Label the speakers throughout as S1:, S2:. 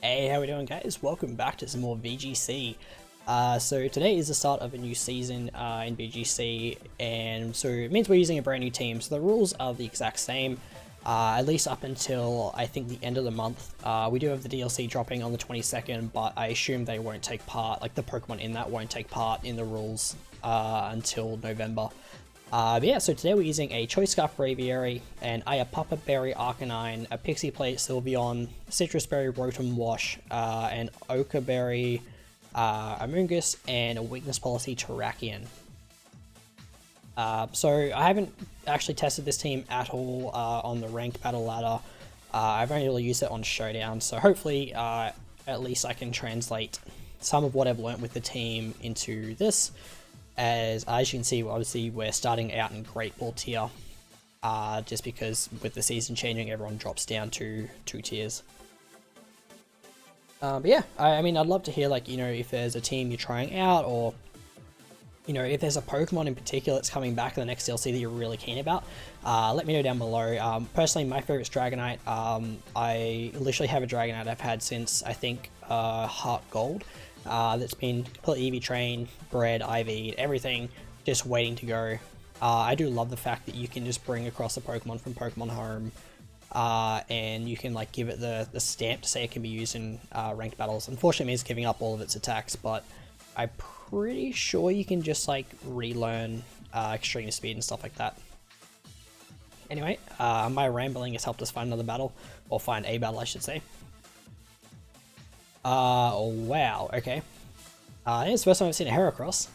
S1: Hey, how we doing, guys? Welcome back to some more VGC. So today is the start of a new season in VGC, and so it means we're using a brand new team. So the rules are the exact same, at least up until I think the end of the month. We do have the DLC dropping on the 22nd, but I assume they won't take part, like the Pokemon in that won't take part in the rules until November. But yeah, so today we're using a Choice Scarf Braviary, an Ayapapa Berry Arcanine, a Pixie Plate Sylveon, Citrus Berry Rotom Wash, an Ochre Berry Amoonguss, and a Weakness Policy Terrakion. So I haven't actually tested this team at all on the ranked battle ladder. I've only really used it on Showdown, so hopefully at least I can translate some of what I've learnt with the team into this. As you can see, obviously we're starting out in Great Ball tier, just because with the season changing, everyone drops down to 2 tiers. But yeah, I mean, I'd love to hear, like, you know, if there's a team you're trying out, or, you know, if there's a Pokemon in particular that's coming back in the next DLC that you're really keen about, let me know down below. Personally, my favorite's Dragonite. I literally have a Dragonite I've had since, I think, Heart Gold. That's been completely EV trained, bred, IV'd, everything, just waiting to go. I do love the fact that you can just bring across a Pokemon from Pokemon Home, and you can like give it the stamp to say it can be used in ranked battles. Unfortunately, it means giving up all of its attacks, but I'm pretty sure you can just like relearn extreme speed and stuff like that. Anyway, my rambling has helped us find another battle, or find a battle I should say. Oh wow, okay. It's the first time I've seen a Heracross,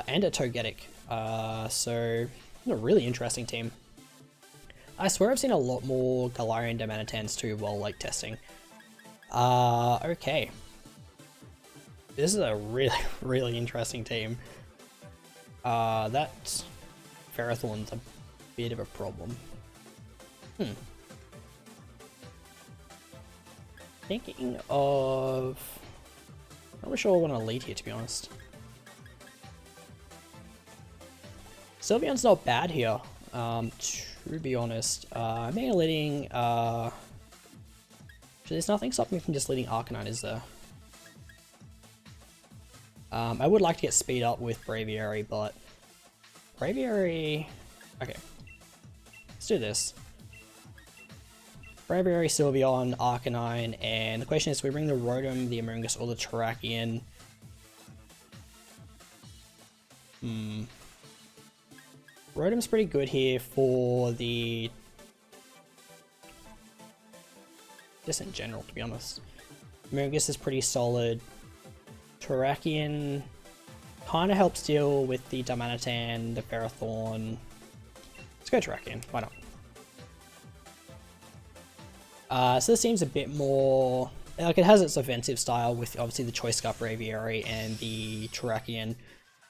S1: and a Togetic. So, a really interesting team. I swear I've seen a lot more Galarian Darmanitans too while, like, testing. Okay. This is a really, really interesting team. That Ferrothorn's a bit of a problem. Thinking of... I'm not sure I want to lead here, to be honest. Sylveon's not bad here, to be honest. I'm thinking of leading... there's nothing stopping me from just leading Arcanine, is there? I would like to get speed up with Braviary, but... Braviary... Okay. Let's do this. Braviary, Sylveon, Arcanine, and the question is, do we bring the Rotom, the Amoonguss, or the Terrakion? Rotom's pretty good here for the... just in general, to be honest. Amoonguss is pretty solid. Terrakion kind of helps deal with the Darmanitan, the Ferrothorn. Let's go Terrakion, why not? So this seems a bit more, like, it has its offensive style with obviously the Choice Scarf Braviary and the Terrakion,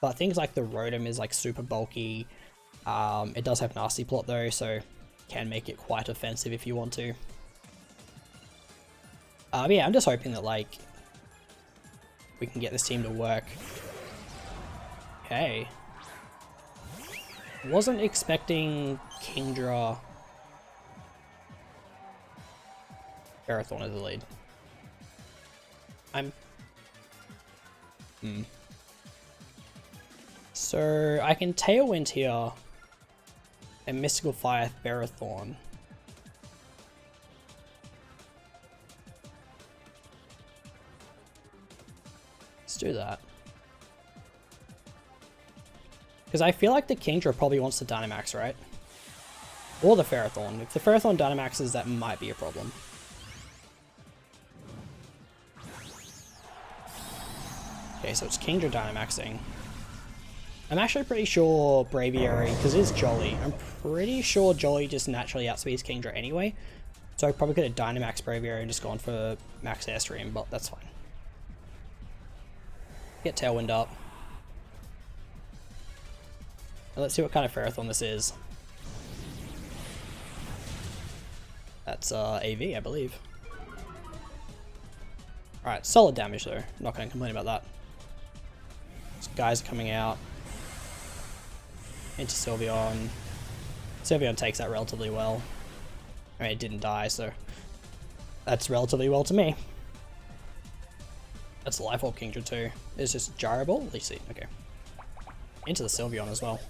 S1: but things like the Rotom is like super bulky. It does have Nasty Plot though, so can make it quite offensive if you want to. But yeah, I'm just hoping that like we can get this team to work. Okay. Wasn't expecting Kingdra Ferrothorn as the lead. So I can Tailwind here and Mystical Fire Ferrothorn. Let's do that. Because I feel like the Kingdra probably wants the Dynamax, right? Or the Ferrothorn. If the Ferrothorn Dynamaxes, that might be a problem. Okay, so it's Kingdra Dynamaxing. I'm actually pretty sure Braviary, because it is Jolly, I'm pretty sure Jolly just naturally outspeeds Kingdra anyway. So I probably could have Dynamax Braviary and just gone for Max Airstream, but that's fine. Get Tailwind up. Now let's see what kind of Ferrothorn this is. That's AV, I believe. Alright, solid damage though, not going to complain about that. These guys are coming out. Into Sylveon. Sylveon takes that relatively well. I mean, it didn't die, so that's relatively well to me. That's Life Orb Kingdra too. It's just Gyro Ball? Leech Seed, okay. Into the Sylveon as well.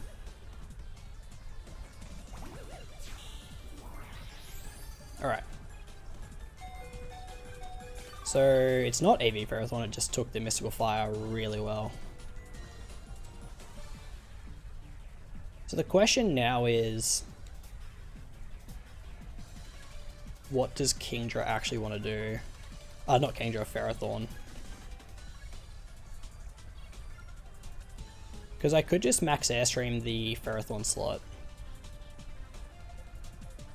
S1: Alright. So, it's not AV Ferrothorn, it just took the Mystical Fire really well. So the question now is, what does Kingdra actually want to do? Not Kingdra, Ferrothorn. Because I could just max Airstream the Ferrothorn slot.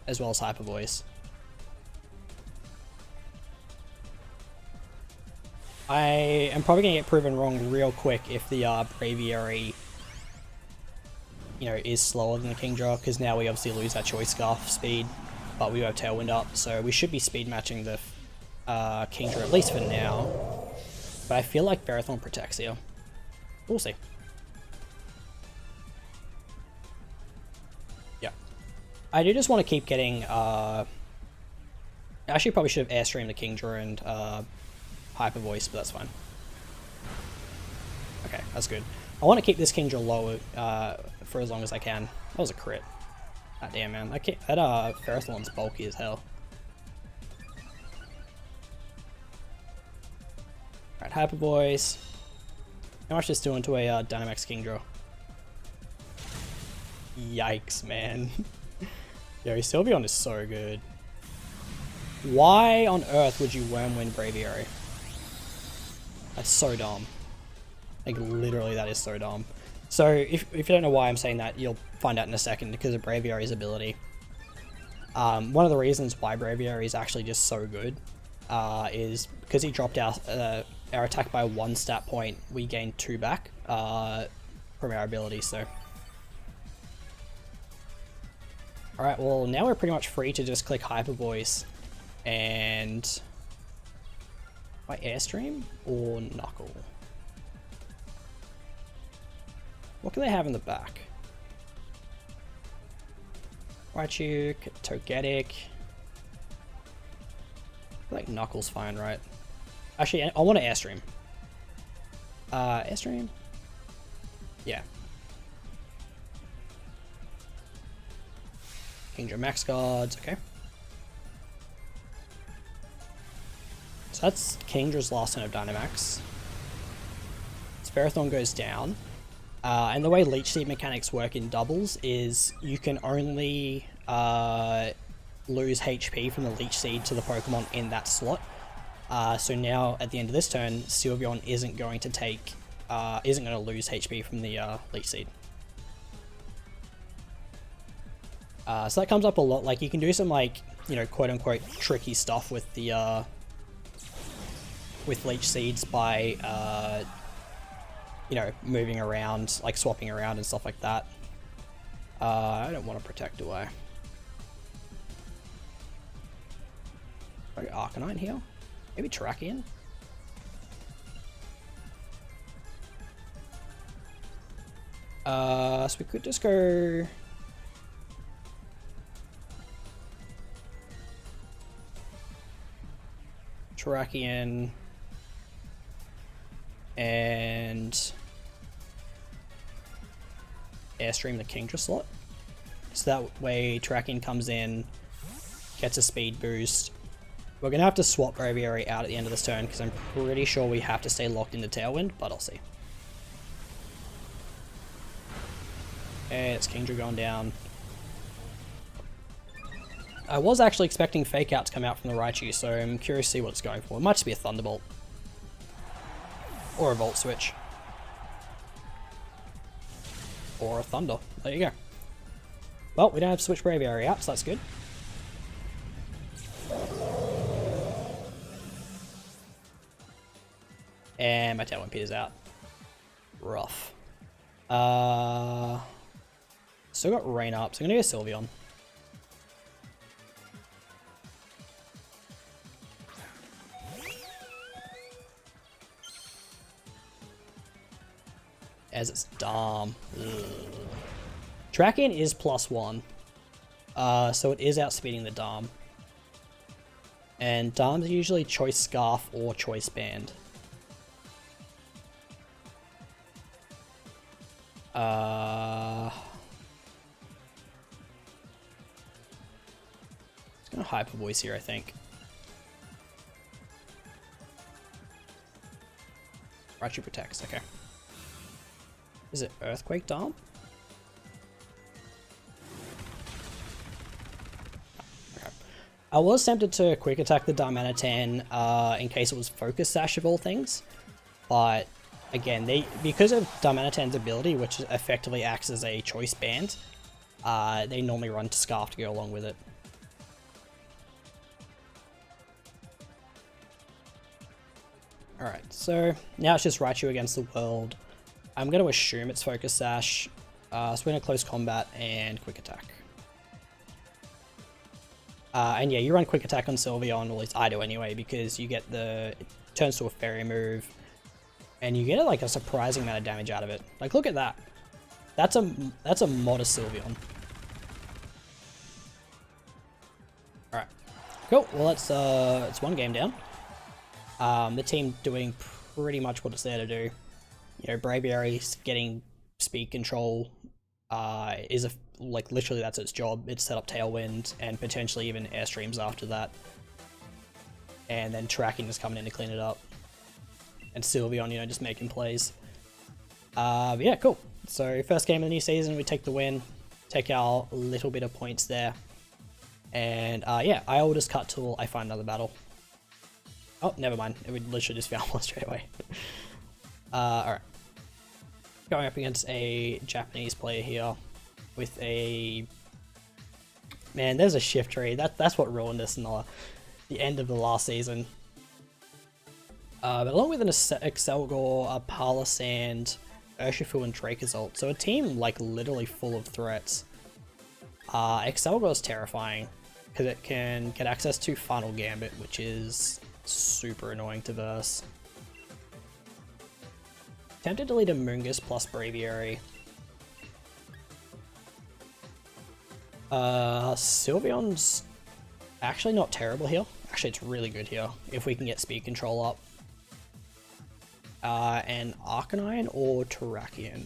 S1: As well as Hyper Voice. I am probably going to get proven wrong real quick if the Braviary, you know, is slower than the Kingdra, because now we obviously lose our Choice Scarf speed, but we have Tailwind up, so we should be speed matching the Kingdra, at least for now. But I feel like Ferrothorn protects here. We'll see. Yeah. I do just want to keep getting, I actually probably should have Airstreamed the Kingdra and Hyper Voice, but that's fine. Okay, that's good. I want to keep this Kingdra low for as long as I can. That was a crit. God damn, man. That Ferrothorn's bulky as hell. Alright, Hyper Voice. How much is doing to a Dynamax Kingdra? Yikes, man. Yo, Sylveon is so good. Why on earth would you Wormwind Braviary? That's so dumb. Like, literally, that is so dumb. So, if you don't know why I'm saying that, you'll find out in a second, because of Braviary's ability. One of the reasons why Braviary is actually just so good is because he dropped our attack by 1 stat point, we gained 2 back from our ability, so. Alright, well, now we're pretty much free to just click Hyper Voice and... by Airstream or Knuckle? What can they have in the back? Raichu, Togetic. I feel like Knuckle's fine, right? Actually, I want to Airstream. Airstream? Yeah. Kingdra Max Guards, okay. So that's Kingdra's last turn of Dynamax. Ferrothorn goes down. And the way Leech Seed mechanics work in doubles is you can only lose HP from the Leech Seed to the Pokemon in that slot. So now at the end of this turn, Sylveon isn't going to lose HP from the Leech Seed. So that comes up a lot. Like, you can do some, like, you know, quote unquote tricky stuff with the with Leech Seeds by you know, moving around, like swapping around and stuff like that. I don't want to protect, do I? Okay, Arcanine here? Maybe Terrakion? So we could just go... Terrakion... and Airstream the Kingdra slot. So that way Terrakion comes in, gets a speed boost. We're going to have to swap Braviary out at the end of this turn because I'm pretty sure we have to stay locked into Tailwind, but I'll see. Okay, it's Kingdra going down. I was actually expecting Fake Out to come out from the Raichu, so I'm curious to see what it's going for. It might just be a Thunderbolt. Or a Volt Switch. Or a Thunder. There you go. Well, we don't have to switch Braviary out, so that's good. And my Tailwind peters out. Rough. Still got Rain up, so I'm gonna go Sylveon. As it's Dom. Terrakion is +1. So it is outspeeding the Dom. And Dom's usually Choice Scarf or Choice Band. It's gonna Hyper Voice here, I think. Raichu protects, okay. Is it Earthquake Dome? Okay. I was tempted to quick attack the Darmanitan in case it was Focus Sash of all things, but again, because of Darmanitan's ability, which effectively acts as a choice band, they normally run to Scarf to go along with it. Alright, so now it's just Raichu against the world. I'm going to assume it's Focus Sash, swing a close combat, and quick attack. And yeah, you run quick attack on Sylveon, or at least I do anyway, because you get it turns to a fairy move, and you get like a surprising amount of damage out of it. Like, look at that. That's a modest Sylveon. Alright, cool. Well, it's one game down. The team doing pretty much what it's there to do. You know, Braviary getting speed control is like literally that's its job. It's set up Tailwind and potentially even Airstreams after that. And then Tracking is coming in to clean it up. And Sylveon, you know, just making plays. But yeah, cool. So first game of the new season, we take the win. Take our little bit of points there. And yeah, I will just cut till I find another battle. Oh, never mind. It would literally just found one straight away. Alright. Going up against a Japanese player here with a... Man, there's a Shiftry. That's what ruined us in the end of the last season. But along with an Excelgor, a Palossand, Urshifu, and Dracozolt. So a team like literally full of threats. Excelgor is terrifying because it can get access to Final Gambit, which is super annoying to verse. Tempted to lead a Mungus plus Braviary. Sylveon's actually not terrible here. Actually, it's really good here if we can get speed control up. And Arcanine or Terrakion?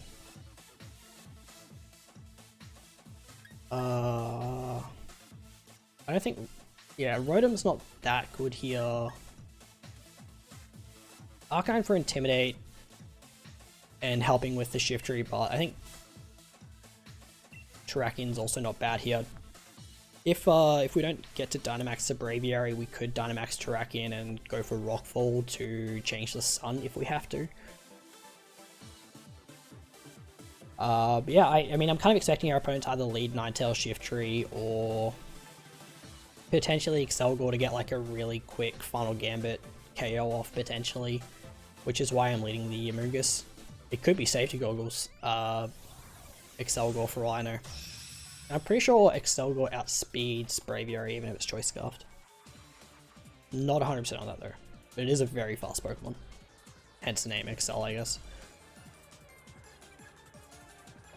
S1: I don't think... Yeah, Rotom's not that good here. Arcanine for Intimidate and helping with the Shiftry, but I think Terrakion's also not bad here. If we don't get to Dynamax to Braviary, we could Dynamax Terrakion and go for Rockfall to change the Sun if we have to. But yeah, I mean, I'm kind of expecting our opponent to either lead Ninetales Shiftry or potentially Excelgor to get like a really quick Final Gambit KO off potentially, which is why I'm leading the Amoonguss. It could be Safety Goggles, Excelgor for all I know. I'm pretty sure Excelgor outspeeds Braviary even if it's Choice Scarfed. Not 100% on that though, but it is a very fast Pokemon. Hence the name Excel, I guess.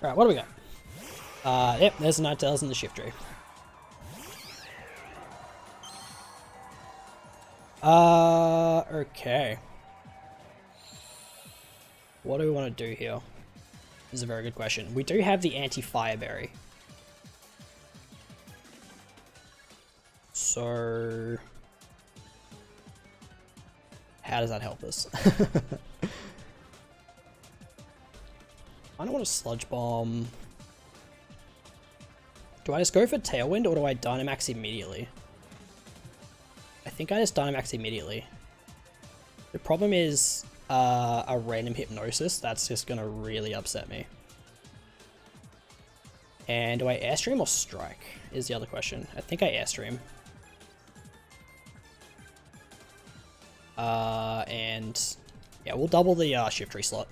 S1: Alright, what do we got? Yep, there's the Ninetales and the Shiftry. Okay. What do we want to do here? This is a very good question. We do have the Anti-Fire Berry. So... how does that help us? I don't want a Sludge Bomb. Do I just go for Tailwind or do I Dynamax immediately? I think I just Dynamax immediately. The problem is a random Hypnosis. That's just going to really upset me. And do I Airstream or Strike is the other question. I think I Airstream. And yeah, we'll double the Shiftry slot.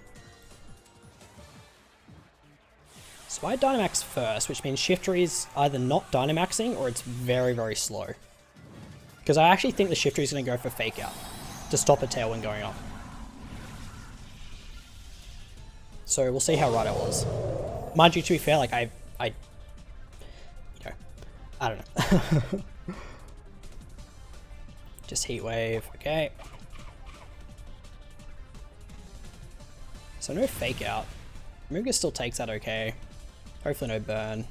S1: So I Dynamax first, which means Shiftry's either not Dynamaxing or it's very, very slow. Because I actually think the Shiftry's going to go for Fake Out to stop a Tailwind going up. So we'll see how right I was. Mind you, to be fair, like you know, I don't know. Just Heat Wave, okay. So no Fake Out. Mungus still takes that okay. Hopefully no burn.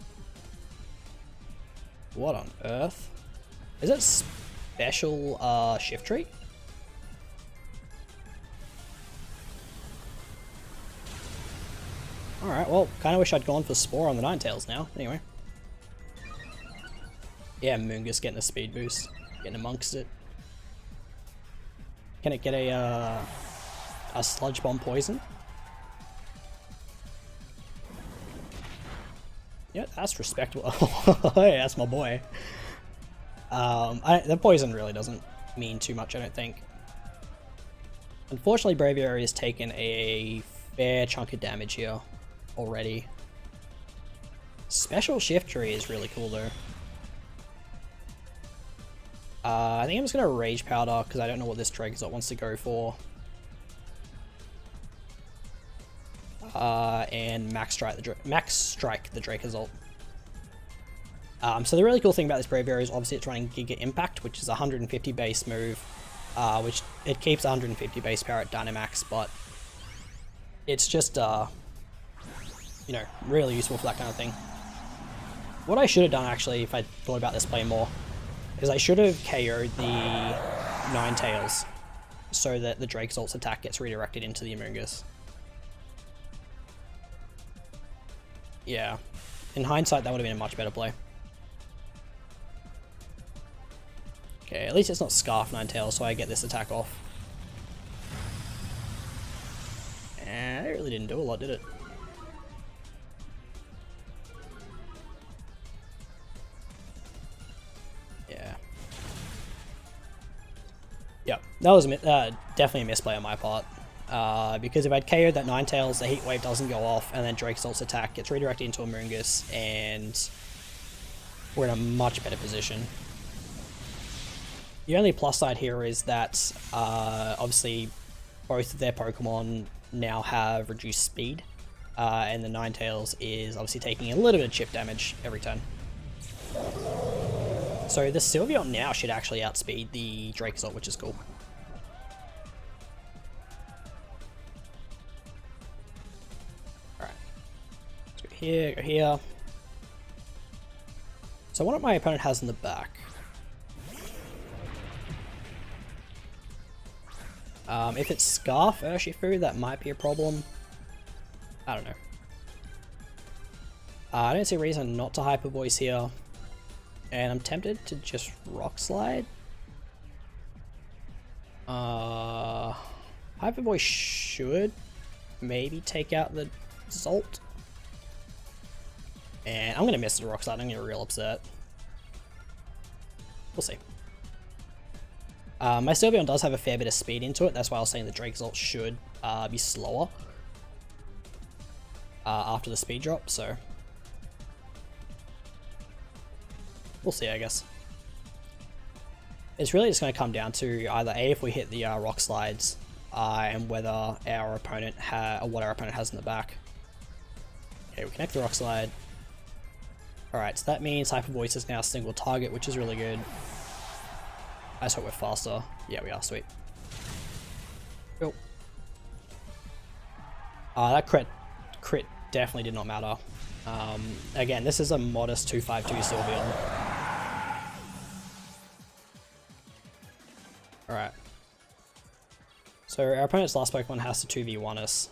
S1: What on earth? Is it special shift tree? Alright, well, kinda wish I'd gone for Spore on the Ninetales now. Anyway. Yeah, Mungus getting a speed boost. Getting amongst it. Can it get a Sludge Bomb poison? Yeah, that's respectable. Hey, that's my boy. The poison really doesn't mean too much, I don't think. Unfortunately, Braviary has taken a fair chunk of damage here already. Special Shift Tree is really cool though. I think I'm just going to Rage Powder because I don't know what this Dracozolt wants to go for. And Max Strike the Dracozolt. So the really cool thing about this Braviary is obviously it's running Giga Impact, which is a 150 base move, which it keeps 150 base power at Dynamax, but it's just, you know, really useful for that kind of thing. What I should have done actually, if I thought about this play more, is I should have KO'd the Ninetales so that the Drakozolt's attack gets redirected into the Amoonguss. Yeah, in hindsight that would have been a much better play. Okay, at least it's not Scarf Ninetales, so I get this attack off. And it really didn't do a lot, did it? Yeah. Yep, that was definitely a misplay on my part. Because if I'd KO'd that Ninetales, the Heat Wave doesn't go off, and then Drakozolt's attack gets redirected into Amoonguss, and we're in a much better position. The only plus side here is that, obviously, both of their Pokemon now have reduced speed, and the Ninetales is obviously taking a little bit of chip damage every turn. So the Sylveon now should actually outspeed the Dracozolt, which is cool. Alright. Let's go here, go here. So what my opponent has in the back. If it's Scarf Urshifu, that might be a problem. I don't know. I don't see a reason not to Hyper Voice here. And I'm tempted to just Rock Slide. Hyper Voice should maybe take out the Zolt. And I'm going to miss the Rock Slide, I'm going to get real upset. We'll see. My Sylveon does have a fair bit of speed into it, that's why I was saying the Dracozolt should be slower after the speed drop, so we'll see, I guess. It's really just going to come down to either A, if we hit the Rock Slides, and whether our opponent what our opponent has in the back. Okay, we connect the Rock Slide. Alright, so that means Hyper Voice is now a single target, which is really good. I just hope we're faster. Yeah, we are, sweet. Cool. That crit definitely did not matter. Again, this is a modest 252 Sylveon. Alright. So our opponent's last Pokemon has to 2v1 us.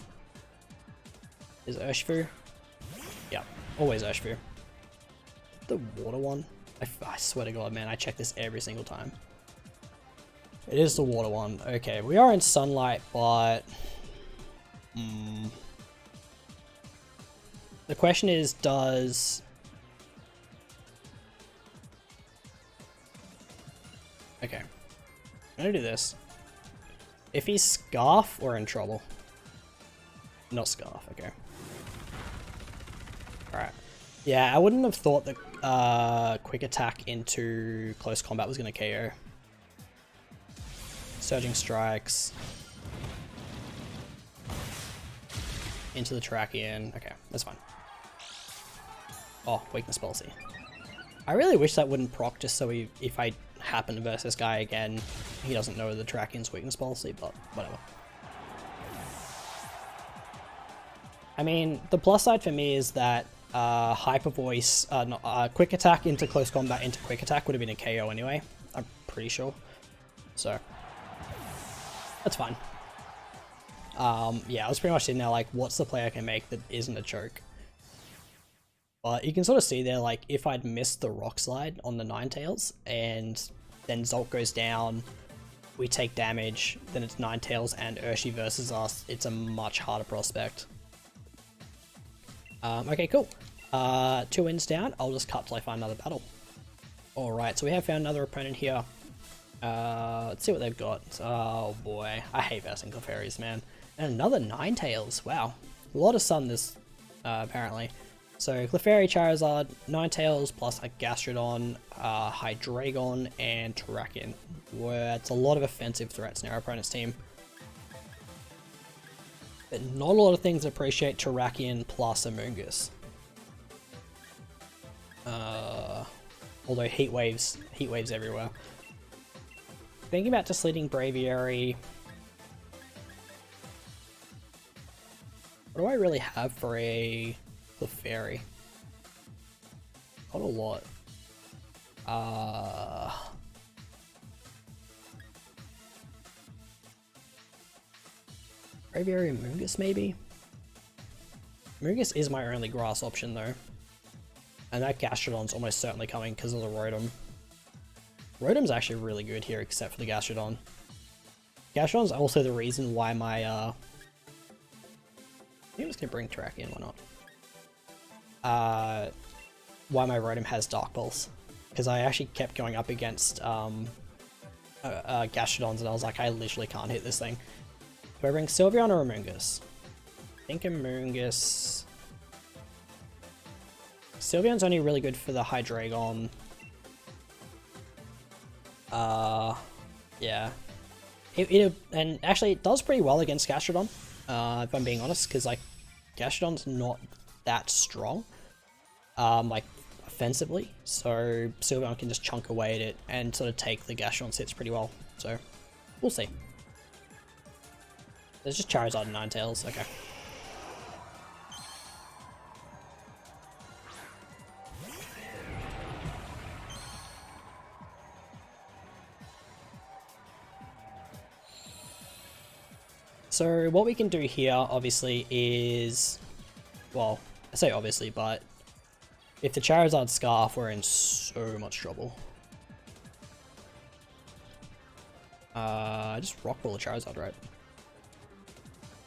S1: Is it Urshifu? Yeah, always Urshifu. The water one? I swear to God, man, I check this every single time. It is the water one. Okay, we are in Sunlight, but the question is, does... Okay, I'm gonna do this. If he's Scarf, we're in trouble. Not Scarf, okay. Alright. Yeah, I wouldn't have thought that Quick Attack into Close Combat was gonna KO. Surging Strikes. Into the Terrakion. Okay, that's fine. Oh, Weakness Policy. I really wish that wouldn't proc, just so if I happen to verse this guy again, he doesn't know the Terrakion's Weakness Policy, but whatever. I mean, the plus side for me is that Hyper Voice, Quick Attack into Close Combat into Quick Attack would have been a KO anyway. I'm pretty sure. So, that's fine. Yeah, I was pretty much sitting there like, what's the play I can make that isn't a choke? But you can sort of see there, like, if I'd missed the Rock Slide on the Ninetales, and then Zolt goes down, we take damage, then it's Ninetales and Urshi versus us, it's a much harder prospect. Okay, cool. 2 wins down, I'll just cut till I find another battle. Alright, so we have found another opponent here. Let's see what they've got. Oh boy, I hate versing Clefairies, man. And another Ninetales, wow. A lot of sun this, apparently. So Clefairy, Charizard, Ninetales, plus a Gastrodon, Hydreigon, and Terrakion. Where it's a lot of offensive threats in our opponent's team. But not a lot of things appreciate Terrakion plus Amoonguss. Although Heat Waves everywhere. Thinking about just leading Braviary. What do I really have for a Clefairy? Not a lot. Braviary and Amoonguss maybe? Amoonguss is my only grass option though. And that Gastrodon's almost certainly coming because of the Rotom. Rotom's actually really good here except for the Gastrodon. Gastrodon's also the reason why my I'm just gonna bring Terrakion, why not? Why my Rotom has Dark Pulse. Because I actually kept going up against Gastrodons and I was like, I literally can't hit this thing. Do I bring Sylveon or Amoonguss? I think Amoonguss. Sylveon's only really good for the Hydreigon. Yeah. And actually it does pretty well against Gastrodon, if I'm being honest, because like Gastrodon's not that strong, like offensively, so Sylveon can just chunk away at it and sort of take the Gastrodon hits pretty well, so we'll see. There's just Charizard and Ninetales, okay. So what we can do here, obviously, is... Well, I say obviously, but... If the Charizard Scarf, we're in so much trouble. Just Rockfall the Charizard, right?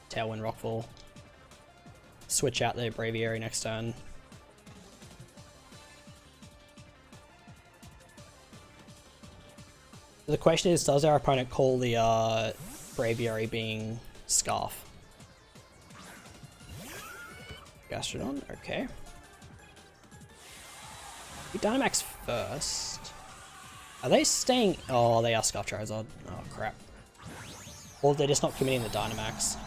S1: Tailwind Rockfall. Switch out the Braviary next turn. The question is, does our opponent call the Braviary being Scarf? Gastrodon, okay. We Dynamax first. Are they staying? Oh, they are Scarf Charizard. Oh, crap. Or they're just not committing the Dynamax.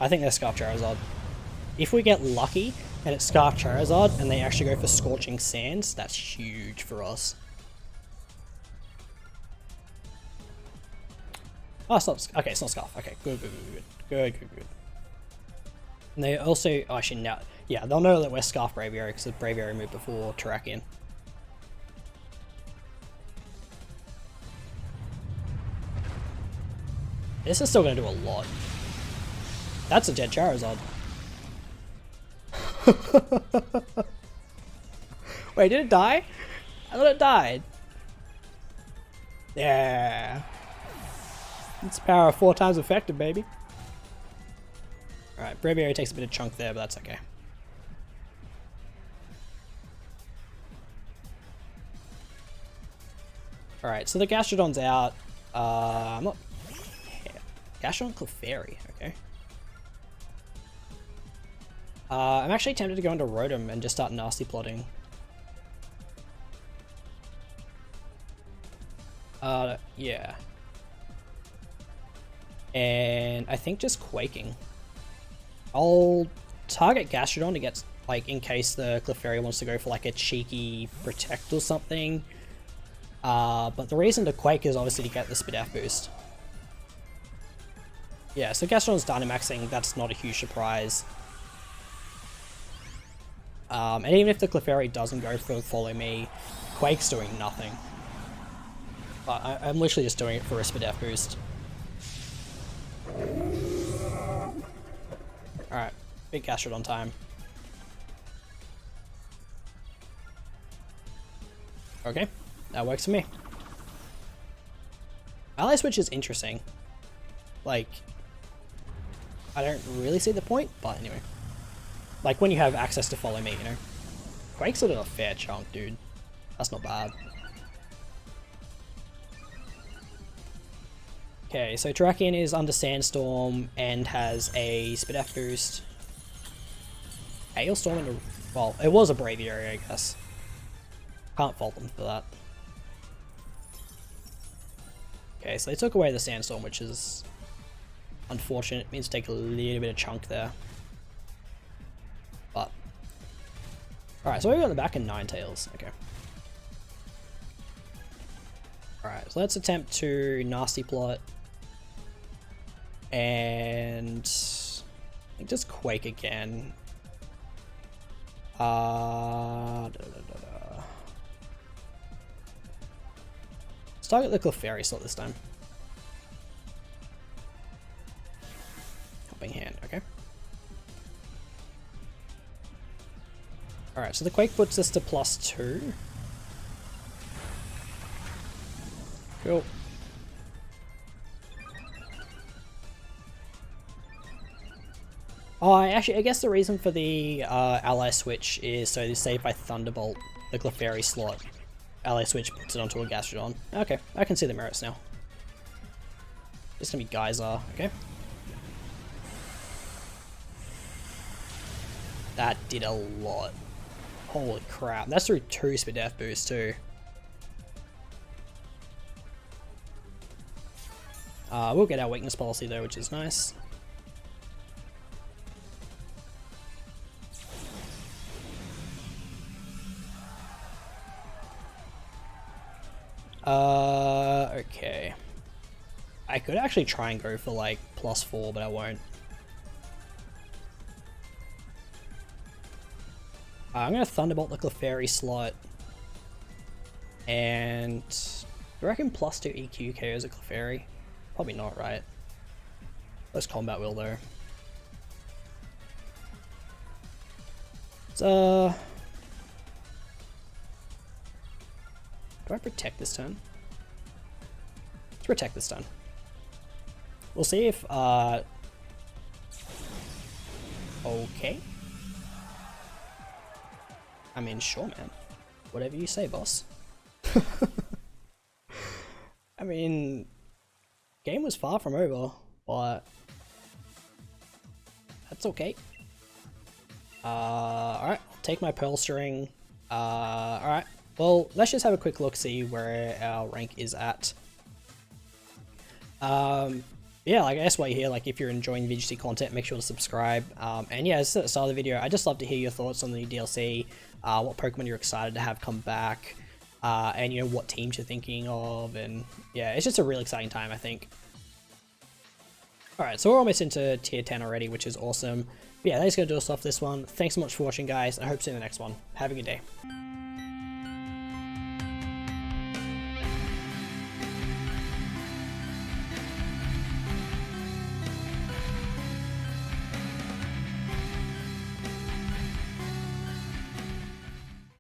S1: I think they're Scarf Charizard. If we get lucky and it's Scarf Charizard and they actually go for Scorching Sands, that's huge for us. Oh, it's not. Okay, it's not Scarf. Okay, good. And they also, oh, actually, now, yeah, they'll know that we're Scarf Braviary because the Braviary moved before Terrakion. This is still going to do a lot. That's a dead Charizard. Wait, did it die? I thought it died. Yeah. It's power 4 times effective, baby. Alright, Braviary takes a bit of chunk there, but that's okay. Alright, so the Gastrodon's out. I'm not... Gastrodon Clefairy, okay. I'm actually tempted to go into Rotom and just start nasty plotting. Yeah. And I think just Quaking. I'll target Gastrodon to get, like, in case the Clefairy wants to go for like a cheeky Protect or something. But the reason to Quake is obviously to get the Spidef boost. Yeah, so Gastrodon's Dynamaxing, that's not a huge surprise. And even if the Clefairy doesn't go for Follow Me, Quake's doing nothing. But I'm literally just doing it for a Spadef boost. Alright, big Gastrodon time. Okay, that works for me. Ally Switch is interesting. Like, I don't really see the point, but anyway. Like, when you have access to Follow Me, you know. Quake's sort of a fair chunk, dude. That's not bad. Okay, so Terrakion is under Sandstorm and has a Spadef boost. Hailstorm and a... well, it was a Braviary, I guess. Can't fault them for that. Okay, so they took away the Sandstorm, which is unfortunate. It means to take a little bit of chunk there. But... alright, so we got the back in Ninetales. Okay. Alright, so let's attempt to Nasty Plot. And... I think just Quake again. Let's target the Clefairy slot this time. Helping Hand, okay. Alright, so the Quake puts us to +2. Cool. Oh, I guess the reason for the Ally Switch is so to save by Thunderbolt the Clefairy slot. Ally Switch puts it onto a Gastrodon. Okay, I can see the merits now. It's gonna be Geyser, okay. That did a lot. Holy crap, that's through 2 Spadef boosts too. We'll get our weakness policy though, which is nice. Okay. I could actually try and go for like +4, but I won't. I'm gonna Thunderbolt the Clefairy slot. And do I reckon +2 EQ KOs a Clefairy? Probably not, right? Let's Combat Will though. So do I protect this turn? Let's protect this turn. We'll see if okay. I mean, sure, man. Whatever you say, boss. I mean, game was far from over, but that's okay. Alright, I'll take my Pearl String. Alright, well, let's just have a quick look, see where our rank is at. Yeah, like I guess while you're here, like if you're enjoying VGC content, make sure to subscribe. And yeah, as at the start of the video, I just love to hear your thoughts on the new DLC, what Pokemon you're excited to have come back, and you know what teams you're thinking of, and yeah, it's just a really exciting time, I think. Alright, so we're almost into tier 10 already, which is awesome. But yeah, that's gonna do us off this one. Thanks so much for watching, guys, and I hope to see you in the next one. Have a good day.